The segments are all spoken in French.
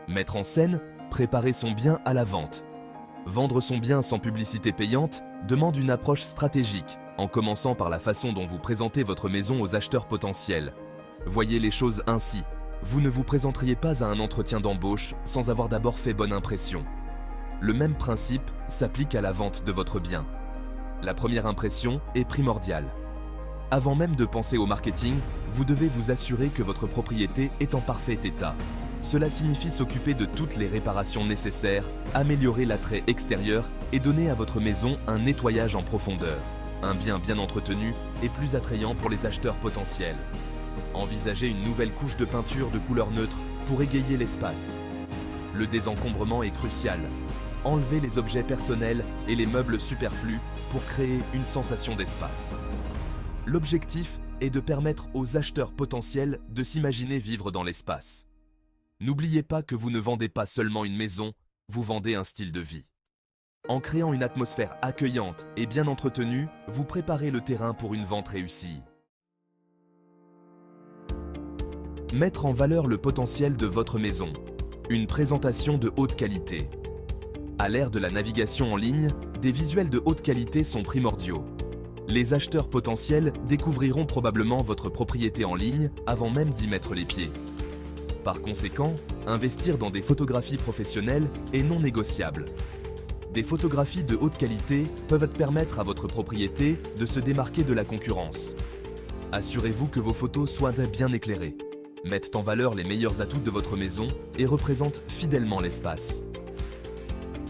Mettre en scène, préparer son bien à la vente. Vendre son bien sans publicité payante demande une approche stratégique, en commençant par la façon dont vous présentez votre maison aux acheteurs potentiels. Voyez les choses ainsi. Vous ne vous présenteriez pas à un entretien d'embauche sans avoir d'abord fait bonne impression. Le même principe s'applique à la vente de votre bien. La première impression est primordiale. Avant même de penser au marketing, vous devez vous assurer que votre propriété est en parfait état. Cela signifie s'occuper de toutes les réparations nécessaires, améliorer l'attrait extérieur et donner à votre maison un nettoyage en profondeur. Un bien bien entretenu est plus attrayant pour les acheteurs potentiels. Envisagez une nouvelle couche de peinture de couleur neutre pour égayer l'espace. Le désencombrement est crucial. Enlevez les objets personnels et les meubles superflus pour créer une sensation d'espace. L'objectif est de permettre aux acheteurs potentiels de s'imaginer vivre dans l'espace. N'oubliez pas que vous ne vendez pas seulement une maison, vous vendez un style de vie. En créant une atmosphère accueillante et bien entretenue, vous préparez le terrain pour une vente réussie. Mettre en valeur le potentiel de votre maison. Une présentation de haute qualité. À l'ère de la navigation en ligne, des visuels de haute qualité sont primordiaux. Les acheteurs potentiels découvriront probablement votre propriété en ligne avant même d'y mettre les pieds. Par conséquent, investir dans des photographies professionnelles est non négociable. Des photographies de haute qualité peuvent permettre à votre propriété de se démarquer de la concurrence. Assurez-vous que vos photos soient bien éclairées, mettent en valeur les meilleurs atouts de votre maison et représentent fidèlement l'espace.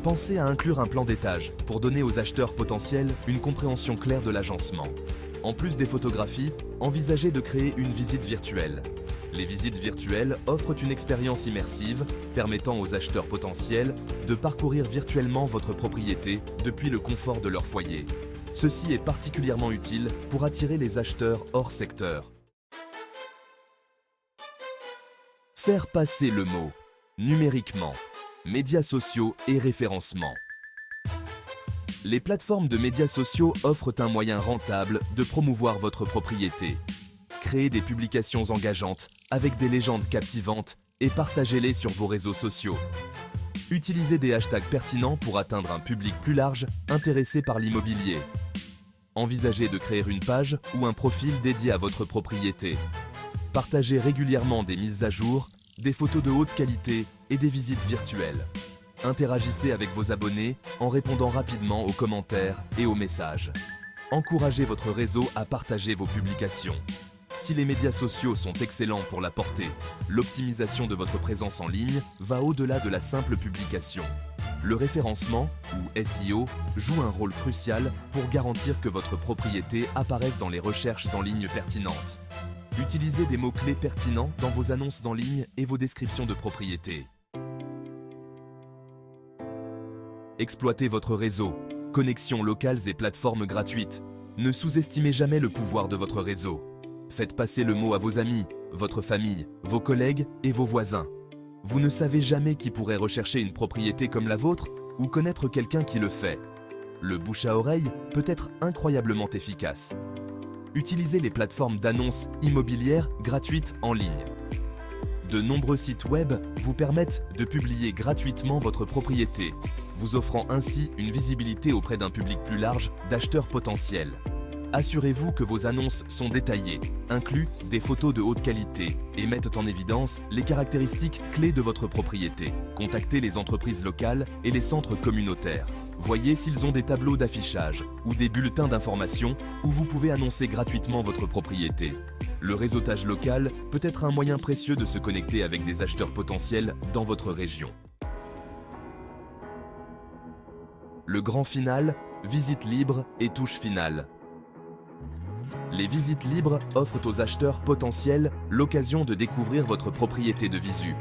Pensez à inclure un plan d'étage pour donner aux acheteurs potentiels une compréhension claire de l'agencement. En plus des photographies, envisagez de créer une visite virtuelle. Les visites virtuelles offrent une expérience immersive permettant aux acheteurs potentiels de parcourir virtuellement votre propriété depuis le confort de leur foyer. Ceci est particulièrement utile pour attirer les acheteurs hors secteur. Faire passer le mot. Numériquement. Médias sociaux et référencement. Les plateformes de médias sociaux offrent un moyen rentable de promouvoir votre propriété. Créez des publications engageantes avec des légendes captivantes et partagez-les sur vos réseaux sociaux. Utilisez des hashtags pertinents pour atteindre un public plus large intéressé par l'immobilier. Envisagez de créer une page ou un profil dédié à votre propriété. Partagez régulièrement des mises à jour, des photos de haute qualité et des visites virtuelles. Interagissez avec vos abonnés en répondant rapidement aux commentaires et aux messages. Encouragez votre réseau à partager vos publications. Si les médias sociaux sont excellents pour la portée, l'optimisation de votre présence en ligne va au-delà de la simple publication. Le référencement, ou SEO, joue un rôle crucial pour garantir que votre propriété apparaisse dans les recherches en ligne pertinentes. Utilisez des mots-clés pertinents dans vos annonces en ligne et vos descriptions de propriété. Exploitez votre réseau, connexions locales et plateformes gratuites. Ne sous-estimez jamais le pouvoir de votre réseau. Faites passer le mot à vos amis, votre famille, vos collègues et vos voisins. Vous ne savez jamais qui pourrait rechercher une propriété comme la vôtre ou connaître quelqu'un qui le fait. Le bouche à oreille peut être incroyablement efficace. Utilisez les plateformes d'annonces immobilières gratuites en ligne. De nombreux sites web vous permettent de publier gratuitement votre propriété, vous offrant ainsi une visibilité auprès d'un public plus large d'acheteurs potentiels. Assurez-vous que vos annonces sont détaillées, incluent des photos de haute qualité et mettent en évidence les caractéristiques clés de votre propriété. Contactez les entreprises locales et les centres communautaires. Voyez s'ils ont des tableaux d'affichage ou des bulletins d'information où vous pouvez annoncer gratuitement votre propriété. Le réseautage local peut être un moyen précieux de se connecter avec des acheteurs potentiels dans votre région. Le grand final, visite libre et touche finale. Les visites libres offrent aux acheteurs potentiels l'occasion de découvrir votre propriété de visu.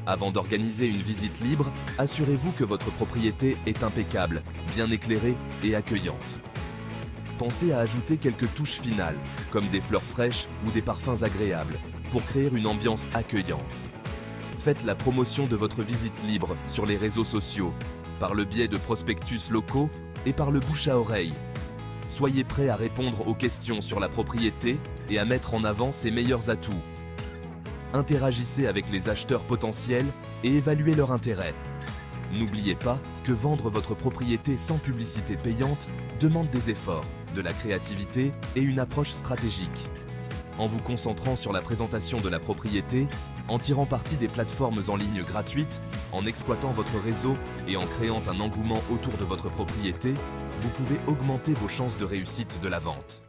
Avant d'organiser une visite libre, assurez-vous que votre propriété est impeccable, bien éclairée et accueillante. Pensez à ajouter quelques touches finales, comme des fleurs fraîches ou des parfums agréables, pour créer une ambiance accueillante. Faites la promotion de votre visite libre sur les réseaux sociaux, par le biais de prospectus locaux et par le bouche à oreille. Soyez prêt à répondre aux questions sur la propriété et à mettre en avant ses meilleurs atouts. Interagissez avec les acheteurs potentiels et évaluez leur intérêt. N'oubliez pas que vendre votre propriété sans publicité payante demande des efforts, de la créativité et une approche stratégique. En vous concentrant sur la présentation de la propriété, en tirant parti des plateformes en ligne gratuites, en exploitant votre réseau et en créant un engouement autour de votre propriété, vous pouvez augmenter vos chances de réussite de la vente.